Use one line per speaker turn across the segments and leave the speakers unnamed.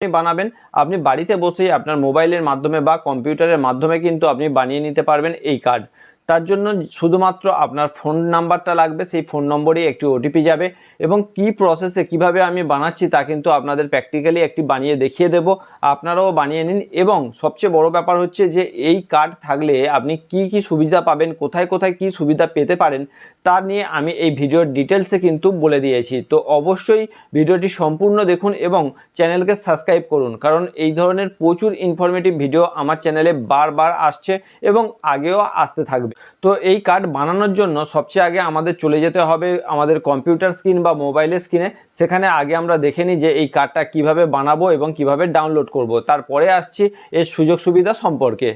বানাবেন, আপনি বাড়িতে বসেই আপনার মোবাইলের মাধ্যমে বা কম্পিউটারের মাধ্যমে কিন্তু আপনি বানিয়ে নিতে পারবেন এই কার্ড। তার জন্য শুধুমাত্র আপনার ফোন নাম্বারটা লাগবে, সেই ফোন নম্বরেই একটি ওটিপি যাবে এবং কি প্রসেসে কিভাবে আমি বানাচ্ছি তা কিন্তু আপনাদের প্র্যাকটিক্যালি একটি বানিয়ে দেখিয়ে দেব। আপনারাও বানিয়ে নিন এবং সবচেয়ে বড় ব্যাপার হচ্ছে যে এই কার্ড থাকলে আপনি কি কি সুবিধা পাবেন, কোথায় কোথায় কি সুবিধা পেতে পারেন তা নিয়ে আমি এই ভিডিওর ডিটেলসে কিন্তু বলে দিয়েছি। তো অবশ্যই ভিডিওটি সম্পূর্ণ দেখুন এবং চ্যানেলকে সাবস্ক্রাইব করুন, কারণ এই ধরনের প্রচুর ইনফরমেটিভ ভিডিও আমার চ্যানেলে বারবার আসছে এবং আগেও আসতে থাকবে। তো এই কার্ড বানানোর জন্য সবচেয়ে আগে আমাদের চলে যেতে হবে আমাদের কম্পিউটার স্ক্রিন বা মোবাইলের স্ক্রিনে। সেখানে আগে আমরা দেখে নিই যে এই কার্ডটা কিভাবে বানাবো এবং কিভাবে ডাউনলোড করব। তারপরে আসছি এর সুযোগ সুবিধা সম্পর্কে।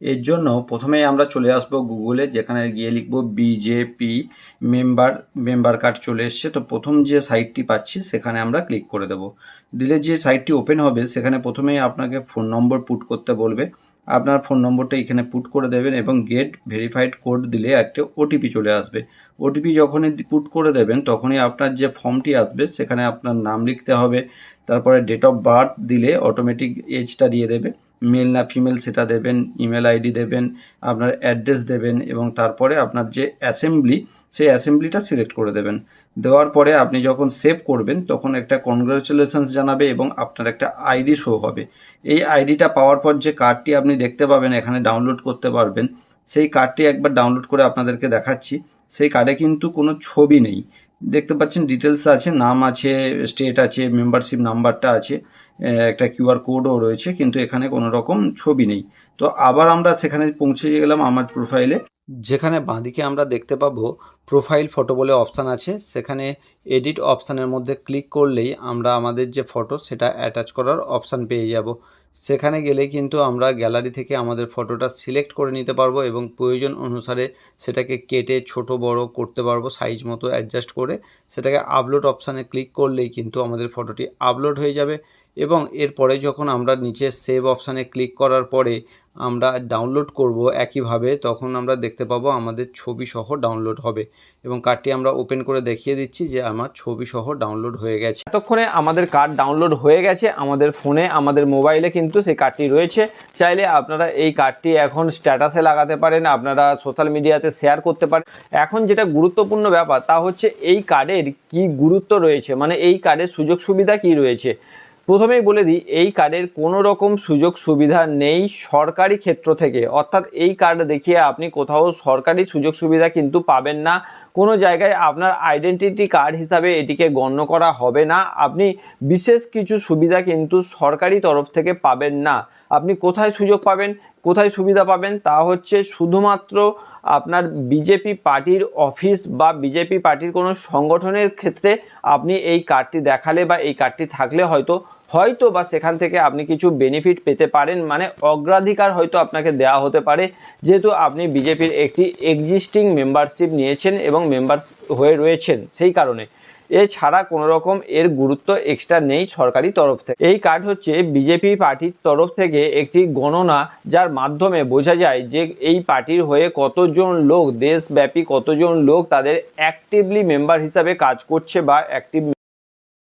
এর জন্য প্রথমেই আমরা চলে আসব গুগলে, যেখানে গিয়ে লিখব বিজেপি মেম্বার কার্ড। চলে এসছে। তো প্রথম যে সাইটটি পাচ্ছি সেখানে আমরা ক্লিক করে দেব। দিলে যে সাইটটি ওপেন হবে সেখানে প্রথমেই আপনাকে ফোন নম্বর পুট করতে বলবে। আপনার ফোন নম্বরটা এখানে পুট করে দেবেন এবং গেট ভেরিফাইড কোড দিলে একটা ওটিপি চলে আসবে। ওটিপি যখনই পুট করে দেবেন তখনই আপনার যে ফর্মটি আসবে সেখানে আপনার নাম লিখতে হবে। তারপরে ডেট অফ বার্থ দিলে অটোমেটিক এজটা দিয়ে দেবে, মেল না ফিমেল সেটা দেবেন, ইমেল আইডি দেবেন, আপনার অ্যাড্রেস দেবেন এবং তারপরে আপনার যে অ্যাসেম্বলি সেই অ্যাসেম্বলিটা সিলেক্ট করে দেবেন। দেওয়ার পরে আপনি যখন সেভ করবেন তখন একটা কনগ্রাচুলেশনস জানাবে এবং আপনার একটা আইডি শো হবে। এই আইডিটা পাওয়ার পর যে কার্ডটি আপনি দেখতে পাবেন এখানে ডাউনলোড করতে পারবেন, সেই কার্ডটি একবার ডাউনলোড করে আপনাদেরকে দেখাচ্ছি। সেই কার্ডে কিন্তু কোনো ছবি নেই, দেখতে পাচ্ছেন ডিটেলস আছে, নাম আছে, স্টেট আছে, মেম্বারশিপ নাম্বারটা আছে, একটা কিউআর কোডও রয়েছে, কিন্তু এখানে কোনো রকম ছবি নেই। তো আবার আমরা সেখানে পৌঁছে গেলাম আমার প্রোফাইলে, যেখানে বাঁদিকে আমরা দেখতে পাবো প্রোফাইল ফটো বলে অপশান আছে। সেখানে এডিট অপশানের মধ্যে ক্লিক করলেই আমরা আমাদের যে ফটো সেটা অ্যাটাচ করার অপশান পেয়ে যাব। সেখানে গেলে কিন্তু আমরা গ্যালারি থেকে আমাদের ফটোটা সিলেক্ট করে নিতে পারবো এবং প্রয়োজন অনুসারে সেটাকে কেটে ছোট বড় করতে পারবো, সাইজ মতো অ্যাডজাস্ট করে। সেটাকে আপলোড অপশানে ক্লিক করলেই কিন্তু আমাদের ফটোটি আপলোড হয়ে যাবে এবং এরপরে যখন আমরা নিচে সেভ অপশানে ক্লিক করার পরে আমরা ডাউনলোড করব একইভাবে, তখন আমরা দেখতে পাবো আমাদের ছবি সহ ডাউনলোড হবে এবং কার্ডটি আমরা ওপেন করে দেখিয়ে দিচ্ছি যে আমার ছবি সহ ডাউনলোড হয়ে গেছে। এতক্ষণে আমাদের কার্ড ডাউনলোড হয়ে গেছে আমাদের ফোনে, আমাদের মোবাইলে কিন্তু সেই কার্ডটি রয়েছে। চাইলে আপনারা এই কার্ডটি এখন স্ট্যাটাসে লাগাতে পারেন, আপনারা সোশ্যাল মিডিয়াতে শেয়ার করতে পারেন। এখন যেটা গুরুত্বপূর্ণ ব্যাপার তা হচ্ছে এই কার্ডের কি গুরুত্ব রয়েছে, মানে এই কার্ডের সুযোগ সুবিধা কি রয়েছে। প্রথমেই বলে দিই, এই কার্ডের কোনো রকম সুযোগ সুবিধা নেই সরকারি ক্ষেত্র থেকে, অর্থাৎ এই কার্ড দেখিয়ে আপনি কোথাও সরকারি সুযোগ সুবিধা কিন্তু পাবেন না। কোনো জায়গায় আপনার আইডেন্টিটি কার্ড হিসাবে এটিকে গণ্য করা হবে না। আপনি বিশেষ কিছু সুবিধা কিন্তু সরকারি তরফ থেকে পাবেন না। আপনি কোথায় সুযোগ পাবেন, কোথায় সুবিধা পাবেন, তা হচ্ছে শুধুমাত্র আপনার বিজেপি পার্টির অফিস বা বিজেপি পার্টির কোনো সংগঠনের ক্ষেত্রে আপনি এই কার্ডটি দেখালে বা এই কার্ডটি থাকলে হয়তো বা সেখান থেকে আপনি কিছু বেনিফিট পেতে পারেন, মানে অগ্রাধিকার হয়তো আপনাকে দেওয়া হতে পারে, যেহেতু আপনি বিজেপির একটি এক্সিস্টিং মেম্বারশিপ নিয়েছেন এবং মেম্বার হয়ে রয়েছেন সেই কারণে। এছাড়া কোনো রকম এর গুরুত্ব এক্সট্রা নেই সরকারি তরফ থেকে। এই কার্ড হচ্ছে বিজেপি পার্টির তরফ থেকে একটি গণনা, যার মাধ্যমে বোঝা যায় যে এই পার্টির হয়ে কতজন লোক, দেশব্যাপী কতজন লোক তাদের অ্যাক্টিভলি মেম্বার হিসাবে কাজ করছে বা অ্যাক্টিভ